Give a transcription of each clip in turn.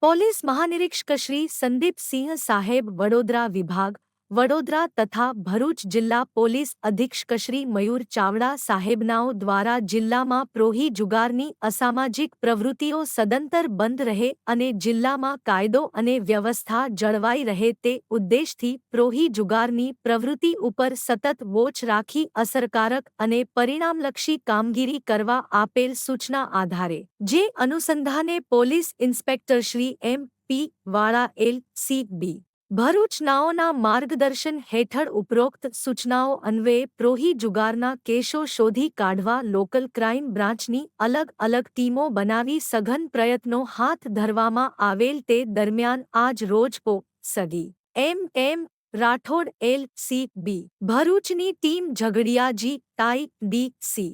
Police મહાનિરીક્ષક Shri Sandipsinh સાહેબ વડોદરા વિભાગ વડોદરા તથા ભરૂચ જિલ્લા પોલીસ અધિક્ષક શ્રી મયુર ચાવડા સાહેબનાઓ દ્વારા જિલ્લામાં પ્રોહી જુગારની અસામાજિક પ્રવૃત્તિઓ સદંતર બંધ રહે અને જિલ્લામાં કાયદો અને વ્યવસ્થા જળવાઈ રહે તે ઉદ્દેશથી પ્રોહી જુગારની પ્રવૃત્તિ ઉપર સતત વોચ રાખી અસરકારક અને પરિણામલક્ષી કામગીરી કરવા આપેલ સૂચના આધારે જે અનુસંધાને પોલીસ ઇન્સ્પેક્ટર શ્રી એમ.પી. વાળા એલ.સી.બી. ભરૂચ નાઓના માર્ગદર્શન હેઠળ ઉપરોક્ત સૂચનાઓ અન્વયે પ્રોહી જુગારના કેસો શોધી કાઢવા લોકલ ક્રાઇમ બ્રાન્ચની અલગ અલગ ટીમો બનાવી સઘન પ્રયત્નો હાથ ધરવામાં આવેલ તે દરમિયાન આજ રોજ સગી એમ. રાઠોડ એલ.સી.બી. ભરૂચની ટીમ ઝઘડિયાજી ડી.સી.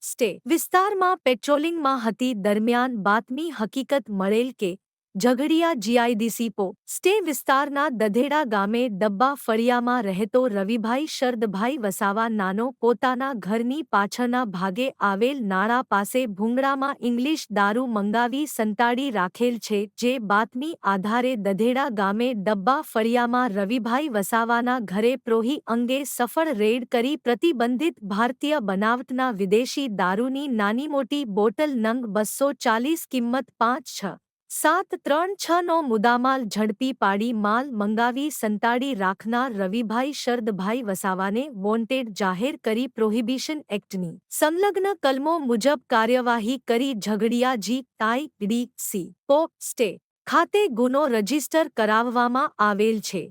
સ્ટે વિસ્તારમાં પેટ્રોલિંગમાં હતી દરમિયાન બાતમી હકીકત મળેલ કે ઝઘડિયા જીઆઈડીસી સ્ટે વિસ્તારના દધેડા ગામે ડબ્બા ફળિયામાં રહેતો રવિભાઈ શરદભાઈ વસાવા નાનો પોતાના ઘરની પાછળના ભાગે આવેલ નાળા પાસે ભૂંગળામાં ઇંગ્લિશ દારૂ મંગાવી સંતાડી રાખેલ છે જે બાતમી આધારે દધેડા ગામે ડબ્બા ફળિયામાં રવિભાઈ વસાવાના ઘરે પ્રોહી અંગે સફળ રેડ કરી પ્રતિબંધિત ભારતીય બનાવટના વિદેશી દારૂની નાની મોટી બોટલ નંગ 240 કિંમત 5,6,7,3,6 નો મુદ્દામાલ ઝડપી પાડી માલ મંગાવી સંતાડી રાખનાર રવિભાઈ શરદભાઈ વસાવાને વોન્ટેડ જાહેર કરી પ્રોહિબિશન એક્ટની સંલગ્ન કલમો મુજબ કાર્યવાહી કરી ઝઘડિયાજી ડી.સી. સ્ટે ખાતે ગુનો રજીસ્ટર કરાવવામાં આવેલ છે.